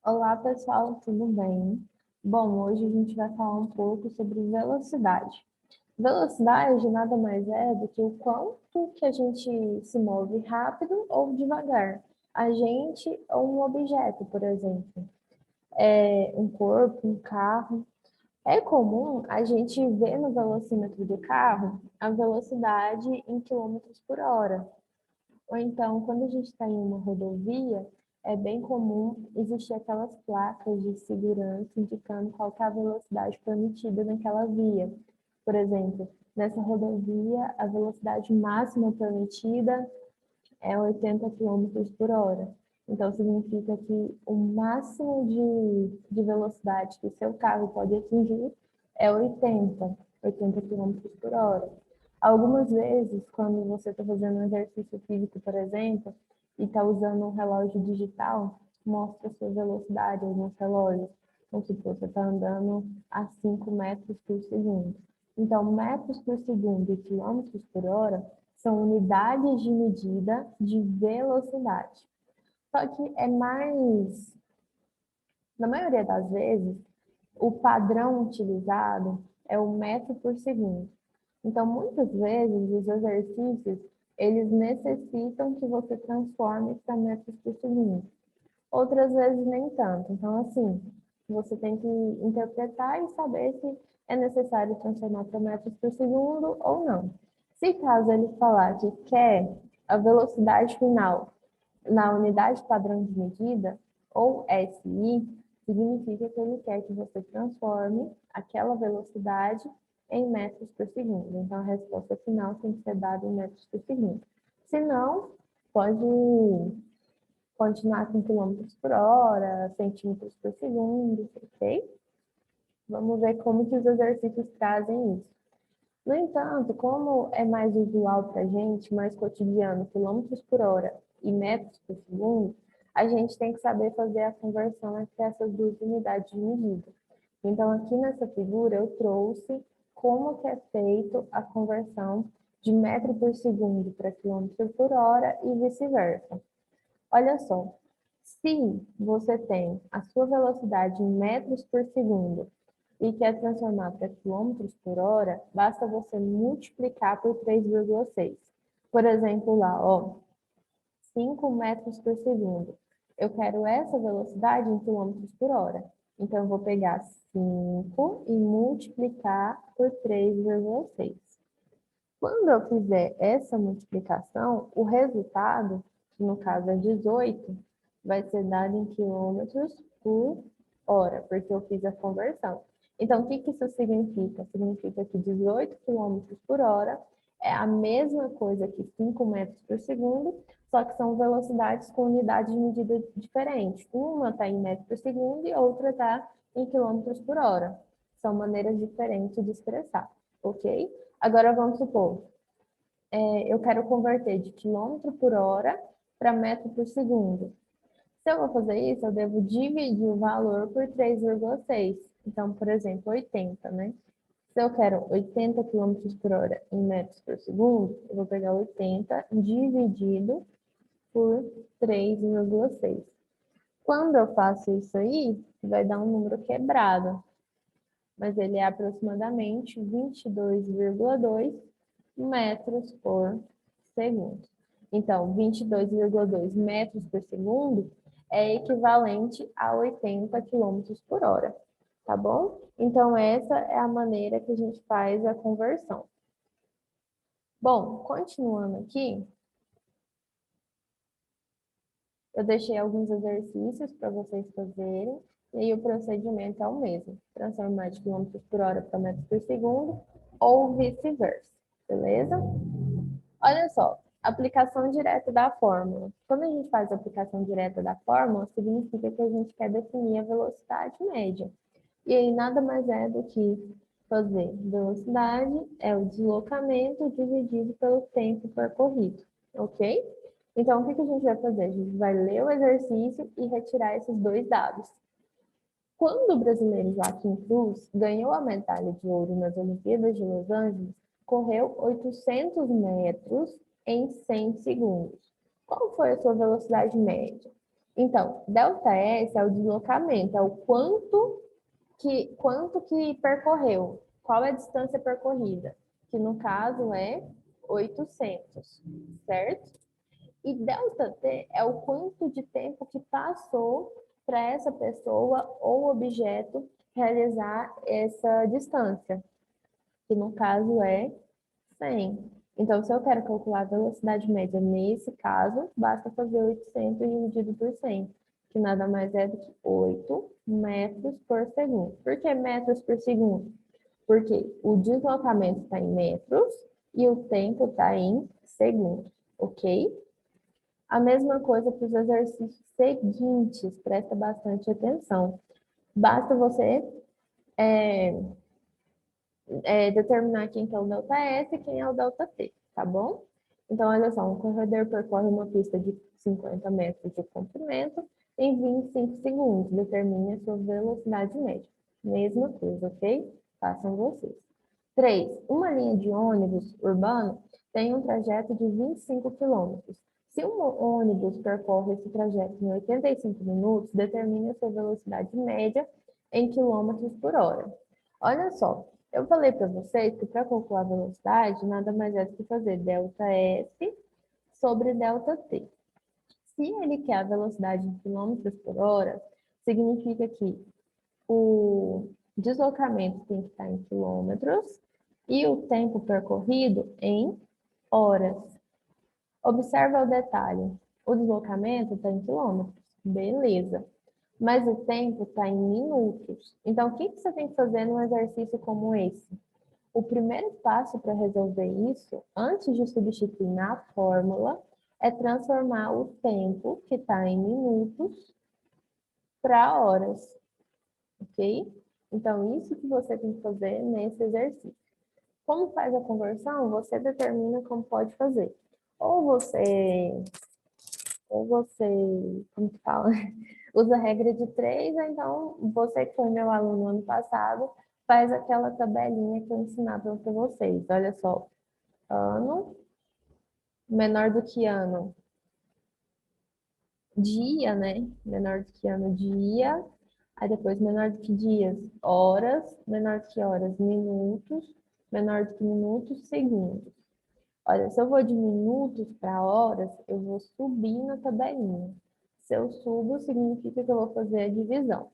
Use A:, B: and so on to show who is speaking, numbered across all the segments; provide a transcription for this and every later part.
A: Olá, pessoal, tudo bem? Bom, hoje a gente vai falar um pouco sobre velocidade. Velocidade nada mais é do que o quanto que a gente se move rápido ou devagar. A gente ou um objeto, por exemplo, um corpo, um carro. É comum a gente ver no velocímetro do carro a velocidade em quilômetros por hora. Ou então, quando a gente está em uma rodovia, é bem comum existir aquelas placas de segurança indicando qual que é a velocidade permitida naquela via. Por exemplo, nessa rodovia, a velocidade máxima permitida é 80 quilômetros por hora. Então, significa que o máximo de velocidade que o seu carro pode atingir é 80 quilômetros por hora. Algumas vezes, quando você está fazendo um exercício físico, por exemplo, e está usando um relógio digital, mostra a sua velocidade alguns relógios. Vamos supor, você está andando a 5 metros por segundo. Então, metros por segundo e quilômetros por hora são unidades de medida de velocidade. Só que na maioria das vezes, o padrão utilizado é o metro por segundo. Então, muitas vezes, os exercícios, eles necessitam que você transforme para metros por segundo. Outras vezes, nem tanto. Então, assim, você tem que interpretar e saber se é necessário transformar para metros por segundo ou não. Se caso ele falar que quer a velocidade final na unidade padrão de medida, ou SI, significa que ele quer que você transforme aquela velocidade em metros por segundo. Então, a resposta final tem que ser dada em metros por segundo. Se não, pode continuar com quilômetros por hora, centímetros por segundo, ok? Vamos ver como que os exercícios trazem isso. No entanto, como é mais usual para a gente, mais cotidiano, quilômetros por hora e metros por segundo, a gente tem que saber fazer a conversão entre essas duas unidades de medida. Então, aqui nessa figura, eu trouxe como que é feito a conversão de metro por segundo para quilômetro por hora e vice-versa. Olha só, se você tem a sua velocidade em metros por segundo e quer transformar para quilômetros por hora, basta você multiplicar por 3,6. Por exemplo, lá, ó, 5 metros por segundo. Eu quero essa velocidade em quilômetros por hora. Então, eu vou pegar 5 e multiplicar por 3,6. Quando eu fizer essa multiplicação, o resultado, que no caso é 18, vai ser dado em quilômetros por hora, porque eu fiz a conversão. Então, o que isso significa? Significa que 18 quilômetros por hora é a mesma coisa que 5 metros por segundo, só que são velocidades com unidades de medida diferentes. Uma está em metros por segundo e outra está em quilômetros por hora. São maneiras diferentes de expressar, ok? Agora vamos supor, eu quero converter de quilômetro por hora para metro por segundo. Se eu vou fazer isso, eu devo dividir o valor por 3,6. Então, por exemplo, 80, né? Se eu quero 80 quilômetros por hora em metros por segundo, eu vou pegar 80 dividido por 3,6. Quando eu faço isso aí, vai dar um número quebrado, mas ele é aproximadamente 22,2 metros por segundo. Então, 22,2 metros por segundo é equivalente a 80 quilômetros por hora, tá bom? Então, essa é a maneira que a gente faz a conversão. Bom, continuando aqui, eu deixei alguns exercícios para vocês fazerem, e aí o procedimento é o mesmo, transformar de quilômetros por hora para metros por segundo, ou vice-versa, beleza? Olha só, aplicação direta da fórmula. Quando a gente faz a aplicação direta da fórmula, significa que a gente quer definir a velocidade média. E aí nada mais é do que fazer velocidade é o deslocamento dividido pelo tempo percorrido, ok? Então, o que a gente vai fazer? A gente vai ler o exercício e retirar esses dois dados. Quando o brasileiro Joaquim Cruz ganhou a medalha de ouro nas Olimpíadas de Los Angeles, correu 800 metros em 100 segundos. Qual foi a sua velocidade média? Então, ΔS é o deslocamento, é o quanto que percorreu, qual é a distância percorrida, que no caso é 800, certo? E ΔT é o quanto de tempo que passou para essa pessoa ou objeto realizar essa distância, que no caso é 100. Então, se eu quero calcular a velocidade média nesse caso, basta fazer 800 dividido por 100, que nada mais é do que 8 metros por segundo. Por que metros por segundo? Porque o deslocamento está em metros e o tempo está em segundos, ok? A mesma coisa para os exercícios seguintes, presta bastante atenção. Basta você é, determinar quem que é o delta S e quem é o delta T, tá bom? Então, olha só, um corredor percorre uma pista de 50 metros de comprimento em 25 segundos. Determine a sua velocidade média. Mesma coisa, ok? Façam vocês. 3. Uma linha de ônibus urbano tem um trajeto de 25 quilômetros. Se um ônibus percorre esse trajeto em 85 minutos, determine a sua velocidade média em quilômetros por hora. Olha só, eu falei para vocês que para calcular a velocidade, nada mais é do que fazer ΔS sobre ΔT. Se ele quer a velocidade em quilômetros por hora, significa que o deslocamento tem que estar em quilômetros e o tempo percorrido em horas. Observa o detalhe. O deslocamento está em quilômetros. Beleza. Mas o tempo está em minutos. Então, o que você tem que fazer num exercício como esse? O primeiro passo para resolver isso, antes de substituir na fórmula, é transformar o tempo, que está em minutos, para horas, ok? Então, isso que você tem que fazer nesse exercício. Como faz a conversão? Você determina como pode fazer. Ou você, como que fala? Usa a regra de 3, ou então você que foi meu aluno no ano passado, faz aquela tabelinha que eu ensinava para vocês. Olha só, ano, menor do que ano, dia, né? Menor do que ano, dia. Aí depois, menor do que dias, horas. Menor do que horas, minutos. Menor do que minutos, segundos. Olha, se eu vou de minutos para horas, eu vou subir na tabelinha. Se eu subo, significa que eu vou fazer a divisão.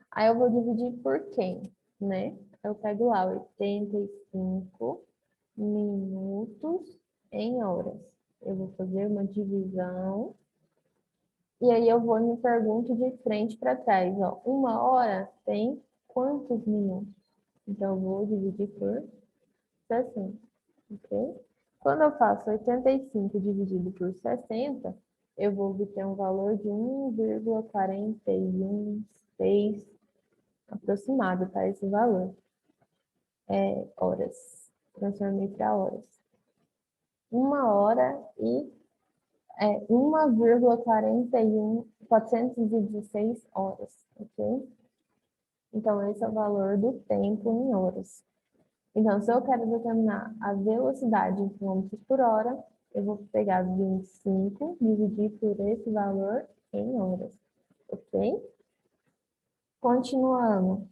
A: Aí eu vou dividir por quem, né? Eu pego lá 85 minutos em horas. Eu vou fazer uma divisão. E aí eu vou e me pergunto de frente para trás, ó. Uma hora tem quantos minutos? Então eu vou dividir por 60, ok? Quando eu faço 85 dividido por 60, eu vou obter um valor de 1,416 aproximado, tá? Esse valor. Horas. Transformei para horas. 1 hora e 1,416 horas, ok? Então, esse é o valor do tempo em horas. Então, se eu quero determinar a velocidade em quilômetros por hora, eu vou pegar 25, dividir por esse valor em horas, ok? Continuando.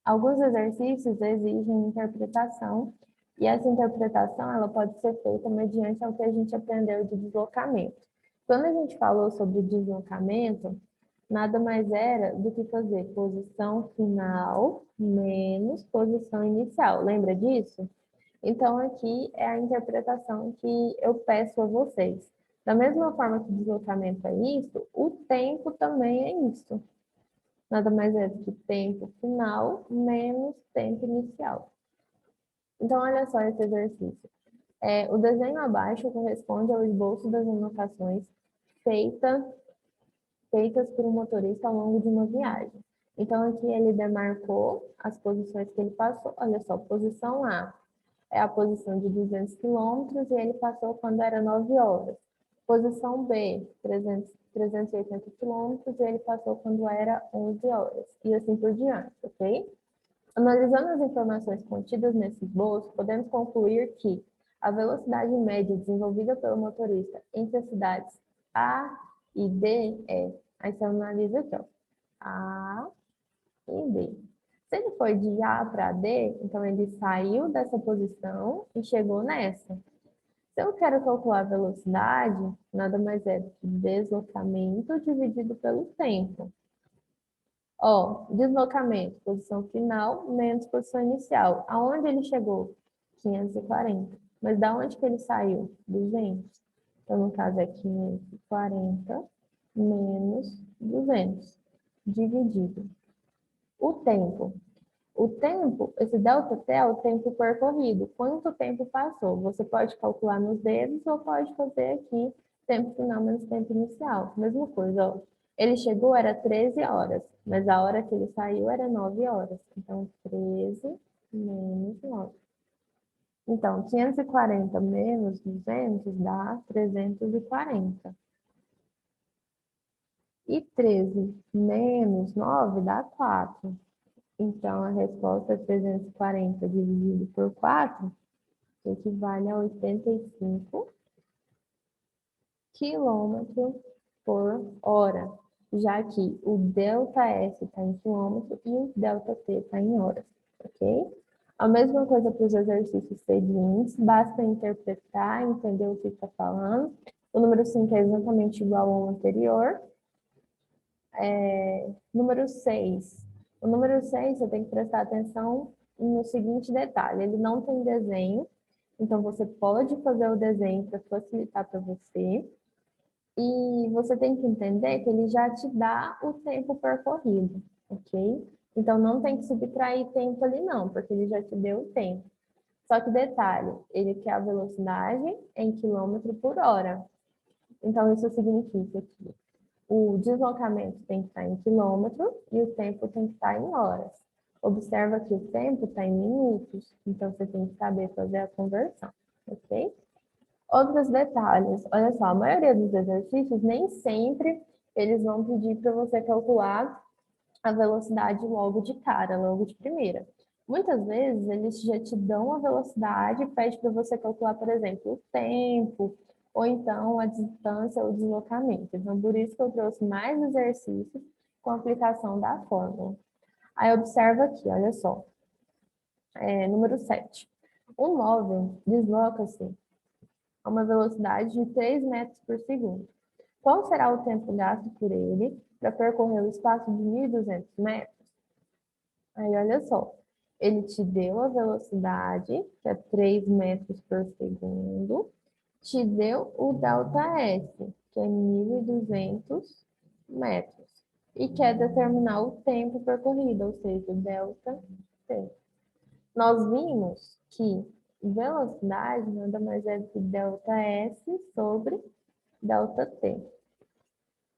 A: Alguns exercícios exigem interpretação, e essa interpretação ela pode ser feita mediante o que a gente aprendeu de deslocamento. Quando a gente falou sobre deslocamento, nada mais era do que fazer posição final menos posição inicial. Lembra disso? Então, aqui é a interpretação que eu peço a vocês. Da mesma forma que o deslocamento é isso, o tempo também é isso. Nada mais é do que tempo final menos tempo inicial. Então, olha só esse exercício. O desenho abaixo corresponde ao esboço das anotações feitas por um motorista ao longo de uma viagem. Então, aqui ele demarcou as posições que ele passou. Olha só, posição A é a posição de 200 quilômetros e ele passou quando era 9 horas. Posição B, 380 quilômetros, e ele passou quando era 11 horas. E assim por diante, ok? Analisando as informações contidas nesse esboço, podemos concluir que a velocidade média desenvolvida pelo motorista entre as cidades A e D é Aí você analisa aqui, ó, A e B. Se ele foi de A para D, então ele saiu dessa posição e chegou nessa. Se eu quero calcular a velocidade, nada mais é do que deslocamento dividido pelo tempo. Ó, deslocamento, posição final menos posição inicial. Aonde ele chegou? 540. Mas da onde que ele saiu? 200. Então, no caso, é 540 menos 200, dividido. O tempo. O tempo, esse ΔT é o tempo percorrido. Quanto tempo passou? Você pode calcular nos dedos ou pode fazer aqui tempo final menos tempo inicial. Mesma coisa, ó. Ele chegou, era 13 horas, mas a hora que ele saiu era 9 horas. Então, 13 menos 9. Então, 540 menos 200 dá 340. E 13 menos 9 dá 4. Então, a resposta é 340 dividido por 4, que equivale a 85 quilômetros por hora, já que o ΔS está em quilômetro e o ΔT está em horas, ok? A mesma coisa para os exercícios seguintes, basta interpretar, entender o que está falando. O número 5 é exatamente igual ao anterior. Número 6. O número 6, você tem que prestar atenção no seguinte detalhe: ele não tem desenho, então você pode fazer o desenho para facilitar para você. E você tem que entender que ele já te dá o tempo percorrido, ok? Então não tem que subtrair tempo ali não, porque ele já te deu o tempo. Só que detalhe, ele quer a velocidade em quilômetro por hora. Então isso significa que o deslocamento tem que estar em quilômetro e o tempo tem que estar em horas. Observa que o tempo está em minutos, então você tem que saber fazer a conversão, ok? Outros detalhes, olha só, a maioria dos exercícios nem sempre eles vão pedir para você calcular a velocidade logo de cara, logo de primeira. Muitas vezes eles já te dão a velocidade e pede para você calcular, por exemplo, o tempo, ou então a distância ou deslocamento. Então, por isso que eu trouxe mais exercícios com a aplicação da fórmula. Aí observa aqui, olha só. Número 7. O móvel desloca-se a uma velocidade de 3 metros por segundo. Qual será o tempo gasto por ele para percorrer o espaço de 1.200 metros? Aí, olha só, ele te deu a velocidade, que é 3 metros por segundo, te deu o ΔS, que é 1.200 metros, e quer determinar o tempo percorrido, ou seja, o ΔT. Nós vimos que velocidade nada mais é do que ΔS sobre ΔT.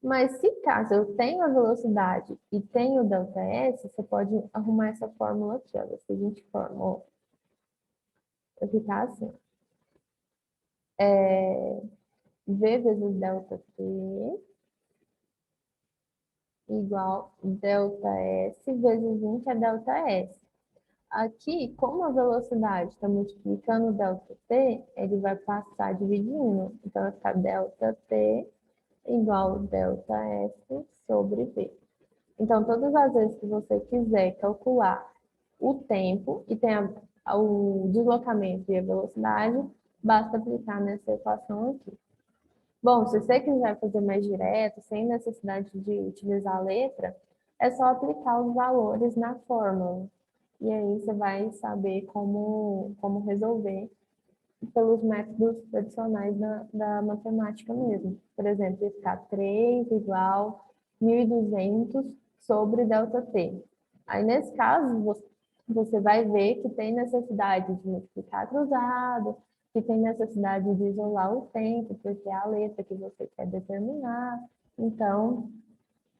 A: Mas se caso eu tenho a velocidade e tenho o ΔS, você pode arrumar essa fórmula aqui, ó, da seguinte forma, ó. Vai ficar assim. V vezes ΔT igual ΔS vezes 1, que é ΔS. Aqui, como a velocidade está multiplicando o ΔT, ele vai passar dividindo. Então, vai ficar ΔT igual ΔS sobre V. Então, todas as vezes que você quiser calcular o tempo e tem o deslocamento e a velocidade, basta aplicar nessa equação aqui. Bom, se você quiser fazer mais direto, sem necessidade de utilizar a letra, é só aplicar os valores na fórmula. E aí você vai saber como resolver pelos métodos tradicionais da matemática mesmo. Por exemplo, ia ficar 3 igual 1.200 sobre ΔT. Aí, nesse caso, você vai ver que tem necessidade de multiplicar cruzado, que tem necessidade de isolar o tempo, porque é a letra que você quer determinar. Então,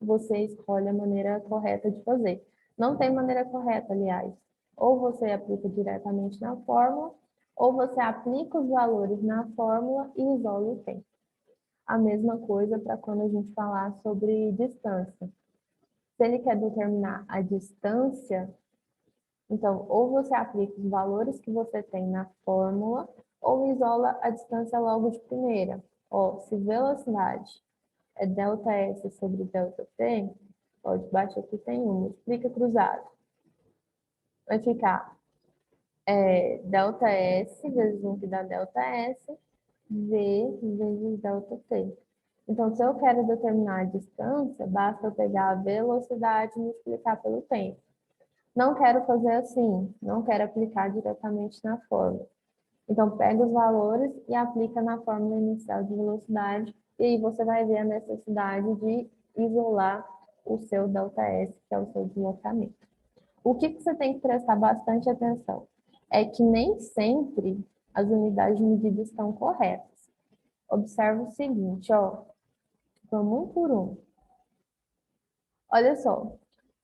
A: você escolhe a maneira correta de fazer. Não tem maneira correta, aliás. Ou você aplica diretamente na fórmula, ou você aplica os valores na fórmula e isola o tempo. A mesma coisa para quando a gente falar sobre distância. Se ele quer determinar a distância, então, ou você aplica os valores que você tem na fórmula, ou isola a distância logo de primeira. Ó, se velocidade é ΔS sobre ΔT, ó, debaixo aqui tem multiplica cruzado. Vai ficar ΔS vezes 1 que dá ΔS, V vezes ΔT. Então, se eu quero determinar a distância, basta eu pegar a velocidade e multiplicar pelo tempo. Não quero fazer assim, não quero aplicar diretamente na fórmula. Então, pega os valores e aplica na fórmula inicial de velocidade, e aí você vai ver a necessidade de isolar o seu ΔS, que é o seu deslocamento. O que você tem que prestar bastante atenção é que nem sempre as unidades de medida estão corretas. Observa o seguinte, ó, vamos um por um. Olha só,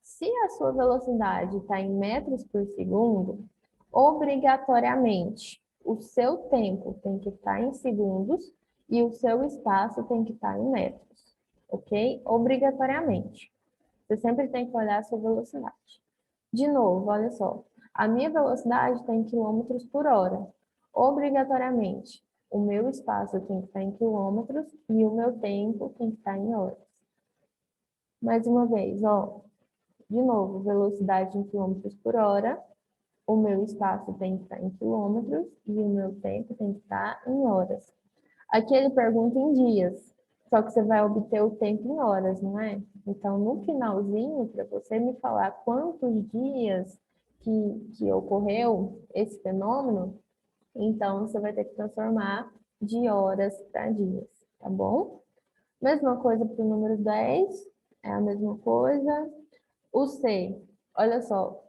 A: se a sua velocidade está em metros por segundo, obrigatoriamente o seu tempo tem que estar em segundos e o seu espaço tem que estar em metros, ok? Obrigatoriamente. Você sempre tem que olhar a sua velocidade. De novo, olha só, a minha velocidade está em quilômetros por hora. Obrigatoriamente, o meu espaço tem que estar em quilômetros e o meu tempo tem que estar em horas. Mais uma vez, ó, de novo, velocidade em quilômetros por hora, o meu espaço tem que estar em quilômetros e o meu tempo tem que estar em horas. Aqui ele pergunta em dias, só que você vai obter o tempo em horas, não é? Então, no finalzinho, para você me falar quantos dias que ocorreu esse fenômeno, então você vai ter que transformar de horas para dias, tá bom? Mesma coisa para o número 10, é a mesma coisa. O C, olha só,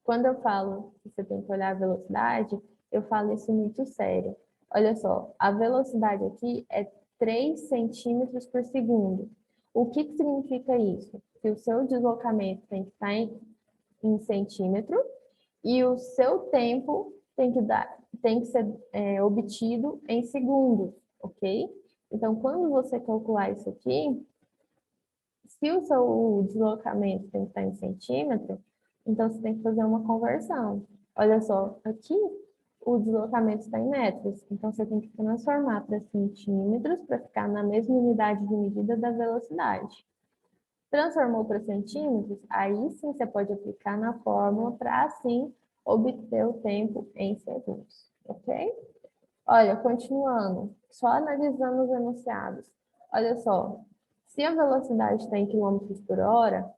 A: quando eu falo que você tem que olhar a velocidade, eu falo isso muito sério. Olha só, a velocidade aqui é 3 centímetros por segundo. O que significa isso? Que o seu deslocamento tem que estar em centímetro e o seu tempo tem que ser obtido em segundos, ok? Então, quando você calcular isso aqui, se o seu deslocamento tem que estar em centímetro, então você tem que fazer uma conversão. Olha só, aqui o deslocamento está em metros, então você tem que transformar para centímetros para ficar na mesma unidade de medida da velocidade. Transformou para centímetros, aí sim você pode aplicar na fórmula para assim obter o tempo em segundos, ok? Olha, continuando, só analisando os enunciados. Olha só, se a velocidade está em quilômetros por hora,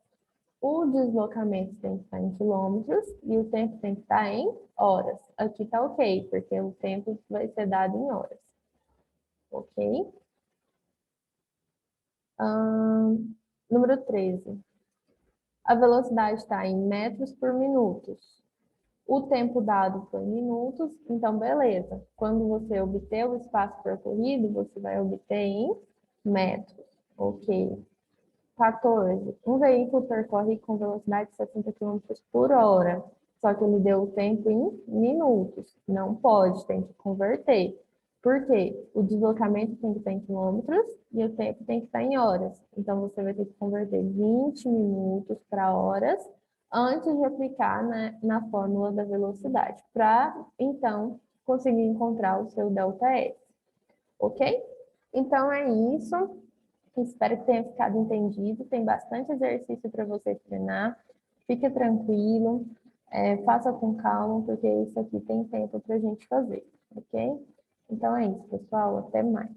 A: o deslocamento tem que estar em quilômetros e o tempo tem que estar em horas. Aqui está ok, porque o tempo vai ser dado em horas. Ok? Número 13. A velocidade está em metros por minutos. O tempo dado foi em minutos, então beleza. Quando você obter o espaço percorrido, você vai obter em metros. Ok. 14. Um veículo percorre com velocidade de 60 quilômetros por hora, só que ele deu o tempo em minutos. Não pode, tem que converter. Por quê? O deslocamento tem que estar em quilômetros e o tempo tem que estar em horas. Então, você vai ter que converter 20 minutos para horas antes de aplicar na fórmula da velocidade, para, então, conseguir encontrar o seu ΔS. Ok? Então, é isso. Espero que tenha ficado entendido. Tem bastante exercício para você treinar. Fique tranquilo, faça com calma, porque isso aqui tem tempo para a gente fazer, ok? Então é isso, pessoal. Até mais.